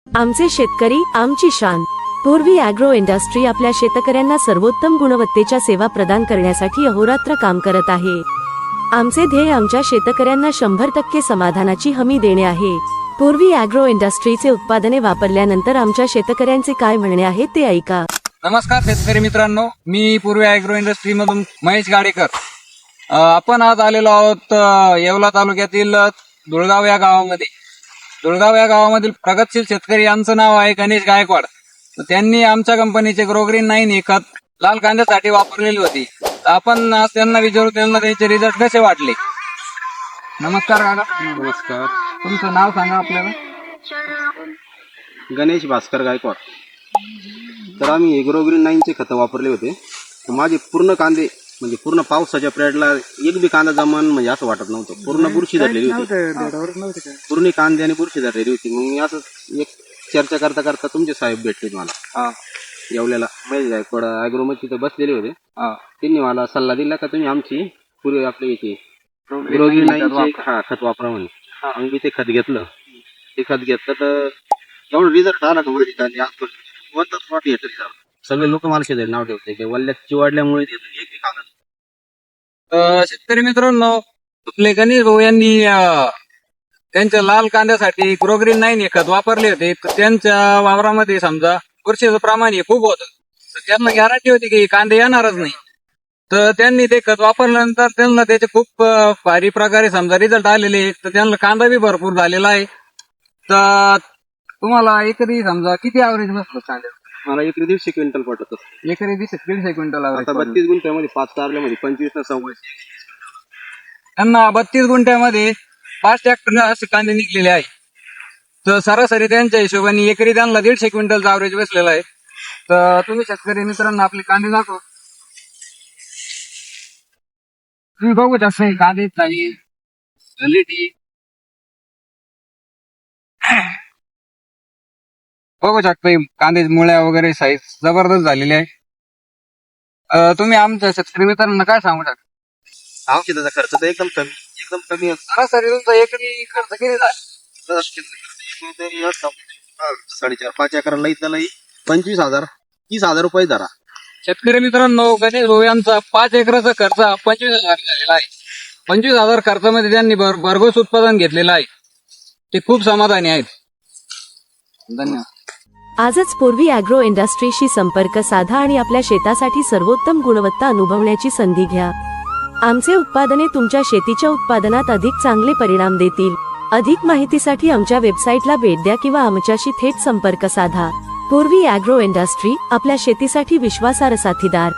आमचे शेतकरी आमची शान। पूर्वी ॲग्रो इंडस्ट्री आपल्या शेतकऱ्यांना सर्वोत्तम गुणवत्तेच्या सेवा प्रदान करण्यासाठी अहोरात्र काम करत आहे। आमचे ध्येय आमच्या शेतकऱ्यांना 100% समाधानाची हमी देणे आहे। पूर्वी ॲग्रो इंडस्ट्रीचे उत्पादने वापरल्यानंतर आमच्या शेतकऱ्यांचे काय म्हणणे आहे ते ऐका। नमस्कार शेतकरी मित्रांनो, मी पूर्वी ॲग्रो इंडस्ट्री मधून महेश गाडेकर। आपण आज आलेलो आहोत येवला तालुक्यातील धुळगाव या गावामध्ये। धुळगाव या गावामधील प्रगतशील शेतकरी यांचं नाव आहे गणेश गायकवाड। तर त्यांनी आमच्या कंपनीचे ग्रोग्रीन 9 ही खत लाल कांद्यासाठी वापरलेली होती। आपण आज त्यांना विचारू, त्यांना त्याचे रिझल्ट कसे वाटले। नमस्कार काका। नमस्कार, तुमचं नाव सांगा आपल्याला। गणेश भास्कर गायकवाड। तर आम्ही ग्रोग्रीन 9 चे खत वापरले होते। तर माझे पूर्ण कांदे म्हणजे पूर्ण पावसाच्या पिरियडला एक बी कांदा जमान म्हणजे असं वाटत नव्हतं। पूर्ण बुरशी धरलेली होती, पूर्ण कांद्याने बुरशी धरलेली होती। मग मी असं एक चर्चा करता करता तुमचे साहेब भेटले मला येवल्याला। महेश गायकवाड ॲग्रो मध्ये तिथे बसलेले होते। त्यांनी मला सल्ला दिला का तुम्ही आमची पूर्वी आपले याची ग्रोग्रीन 9 चे खत वापरा म्हणे। मग मी ते खत घेतलं। ते खत घेतलं तर एवढं रिझल्ट आला का सगळे लोक मला शेजारी नाव ठेवते की वल्ल्यात चिवाडल्यामुळे शेतकरी मित्रांनो, आपले गणेश भाऊ यांनी त्यांच्या लाल कांद्यासाठी ग्रोग्रीन 9 हे खत वापरले होते। तर त्यांच्या वावरामध्ये समजा बुरशीचं प्रमाण हे खूप होतं, तर त्यांना गॅरंटी होती की कांदे येणारच नाही। तर त्यांनी ते खत वापरल्यानंतर त्यांना त्याचे खूप भारी प्रकारे समजा रिझल्ट आलेले आहेत। तर त्यांना कांदा बी भरपूर झालेला आहे। तर तुम्हाला एकरी समजा किती ॲव्हरेज बसलं कांद्याचं? मला एकरी 150 क्विंटल पडत। एकरी 150 क्विंटल आता 32 गुंठ्यामध्ये 5 कारल्यामध्ये 25 ना 26 त्यांना 32 गुंठ्यामध्ये 5 ट्रॅक्टर असे कांदे निघलेले आहे। तर सरासरी त्यांच्या हिशोबाने एकरी त्यांना 150 क्विंटलचा ॲव्हरेज बसलेला आहे। तर तुम्ही शेतकरी मित्रांना आपले कांदे दाखवा। तुम्ही बघू शकता कांदे साईज क्वालिटी बघू शकता, कांदे मुळ्या वगैरे साईज जबरदस्त झालेली आहे। तुम्ही आमच्या शेतकरी मित्रांना काय सांगू शकता? औषधाचा खर्च तर एकदम कमी असतो। सरासरी तुमचा एकरी खर्च किती झाला? 4.5-5 एकराला इथला 25,000 30,000 रुपये धरा। शेतकरी मित्रांनो, गणेश भाऊ यांचा 5 एकराचा खर्च 25,000 झालेला आहे। 25,000 खर्चामध्ये त्यांनी भरघोस उत्पादन घेतलेलं आहे। ते खूप समाधानी आहेत। धन्यवाद। आजच पूर्वी ॲग्रो इंडस्ट्रीशी संपर्क साधा आणि आपल्या शेतासाठी सर्वोत्तम गुणवत्ता अनुभवण्याची संधी घ्या। आमचे उत्पादने तुमच्या शेतीच्या उत्पादनात अधिक चांगले परिणाम देतील। अधिक माहितीसाठी आमच्या वेबसाईटला भेट द्या किंवा आमच्याशी थेट संपर्क साधा। पूर्वी ॲग्रो इंडस्ट्री, आपल्या शेतीसाठी विश्वासार्ह साथीदार।